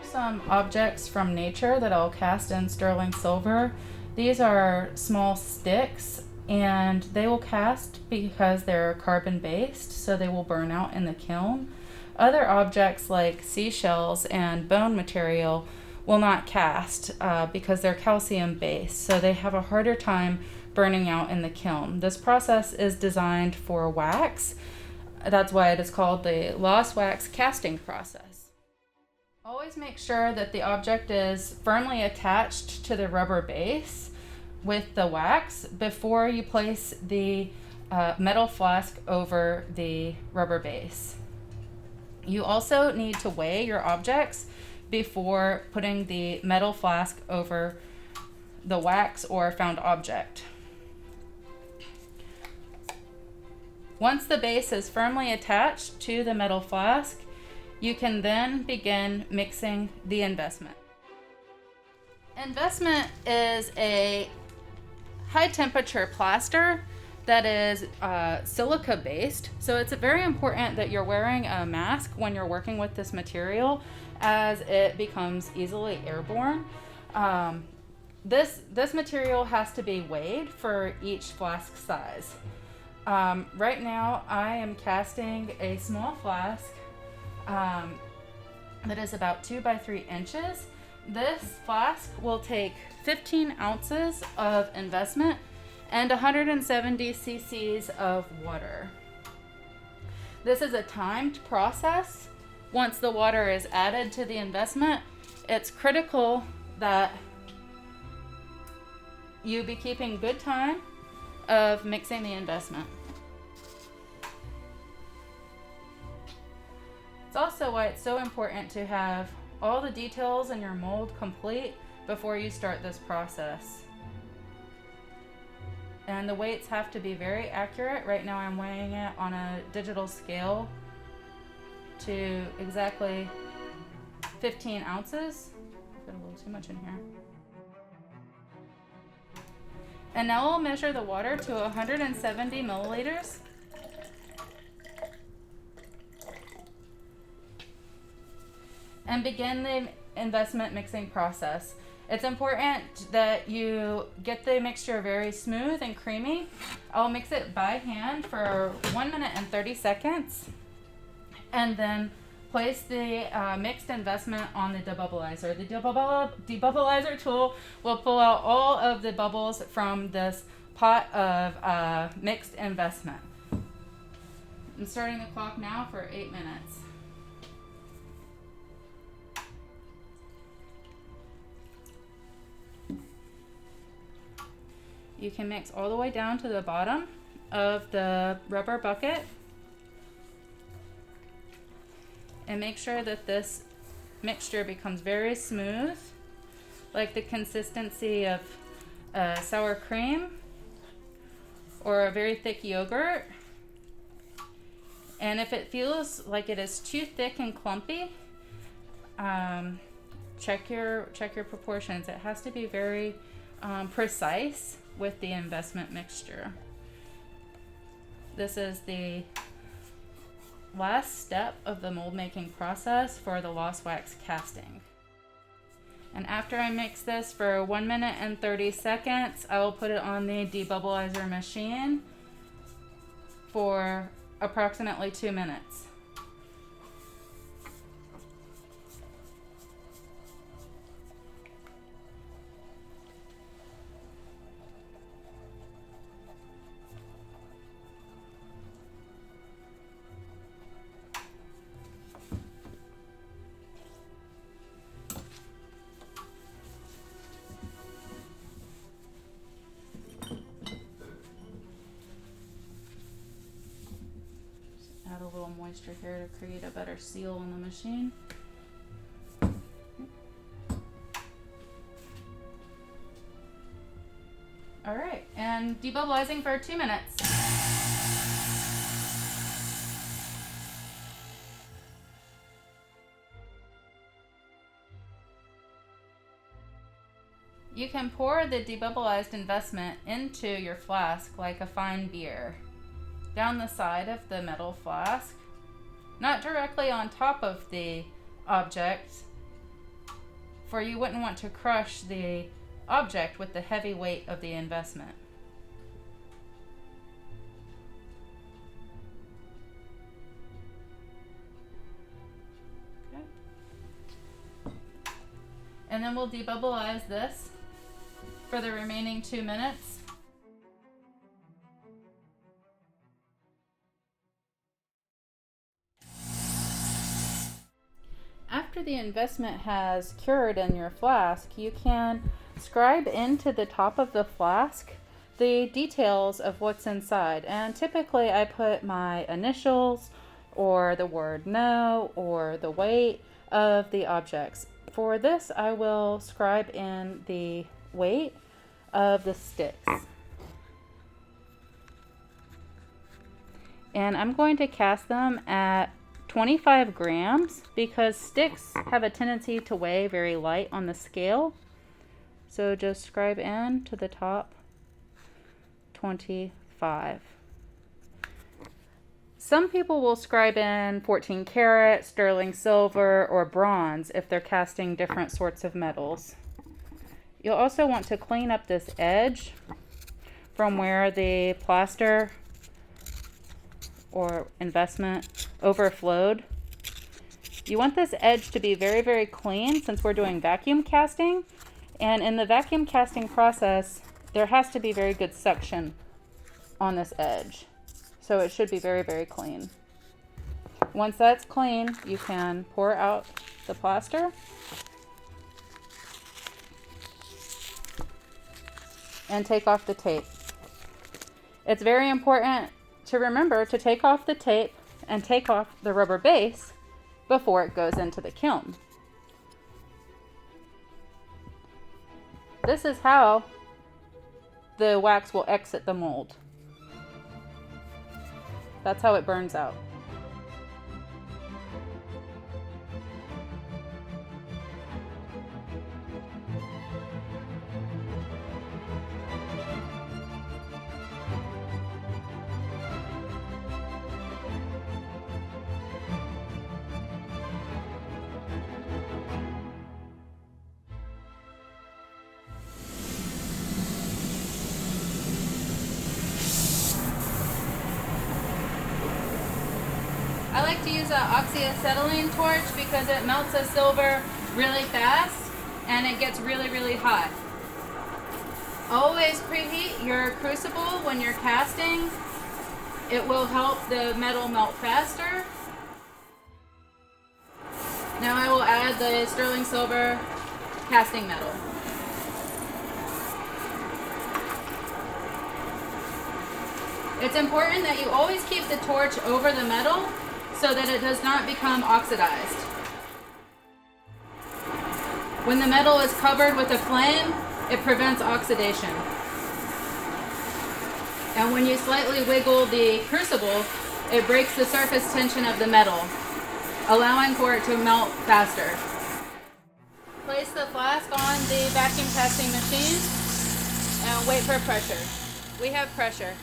some objects from nature that I'll cast in sterling silver. These are small sticks and they will cast because they're carbon based, so they will burn out in the kiln. Other objects like seashells and bone material will not cast because they're calcium based, so they have a harder time burning out in the kiln. This process is designed for wax. That's why it is called the lost wax casting process. Always make sure that the object is firmly attached to the rubber base with the wax before you place the metal flask over the rubber base. You also need to weigh your objects before putting the metal flask over the wax or found object. Once the base is firmly attached to the metal flask, you can then begin mixing the investment. Investment is a high temperature plaster that is silica based, so it's very important that you're wearing a mask when you're working with this material, as it becomes easily airborne. This material has to be weighed for each flask size. Right now I am casting a small flask that is about 2 by 3 inches. This flask will take 15 ounces of investment and 170 cc's of water. This is a timed process. Once the water is added to the investment, it's critical that you be keeping good time of mixing the investment. It's also why it's so important to have all the details in your mold complete before you start this process. And the weights have to be very accurate. Right now I'm weighing it on a digital scale to exactly 15 ounces. I've got a little too much in here. And now we'll measure the water to 170 milliliters. And begin the investment mixing process. It's important that you get the mixture very smooth and creamy. I'll mix it by hand for 1 minute and 30 seconds. And then place the mixed investment on the debubbleizer. The debubbleizer tool will pull out all of the bubbles from this pot of mixed investment. I'm starting the clock now for 8 minutes. You can mix all the way down to the bottom of the rubber bucket and make sure that this mixture becomes very smooth, like the consistency of sour cream or a very thick yogurt. And if it feels like it is too thick and clumpy, check your proportions. It has to be very precise with the investment mixture. This is the last step of the mold making process for the lost wax casting. And after I mix this for 1 minute and 30 seconds, I will put it on the debubbleizer machine for approximately 2 minutes. Add a little moisture here to create a better seal in the machine. All right, and debubbleizing for 2 minutes. You can pour the debubbleized investment into your flask like a fine beer, down the side of the metal flask, not directly on top of the object, for you wouldn't want to crush the object with the heavy weight of the investment. Okay. And then we'll debubblize this for the remaining 2 minutes. After the investment has cured in your flask, you can scribe into the top of the flask the details of what's inside. And typically I put my initials or the word no or the weight of the objects. For this, I will scribe in the weight of the sticks. And I'm going to cast them at 25 grams because sticks have a tendency to weigh very light on the scale. So just scribe in to the top 25. Some people will scribe in 14 karat, sterling silver, or bronze if they're casting different sorts of metals. You'll also want to clean up this edge from where the plaster or investment overflowed. You want this edge to be very, very clean since we're doing vacuum casting. And in the vacuum casting process, there has to be very good suction on this edge. So it should be very, very clean. Once that's clean, you can pour out the plaster and take off the tape. It's very important to remember to take off the tape and take off the rubber base before it goes into the kiln. This is how the wax will exit the mold. That's how it burns out. I like to use an oxyacetylene torch because it melts the silver really fast and it gets really, really hot. Always preheat your crucible when you're casting. It will help the metal melt faster. Now I will add the sterling silver casting metal. It's important that you always keep the torch over the metal so that it does not become oxidized. When the metal is covered with a flame, it prevents oxidation. And when you slightly wiggle the crucible, it breaks the surface tension of the metal, allowing for it to melt faster. Place the flask on the vacuum casting machine and wait for pressure. We have pressure.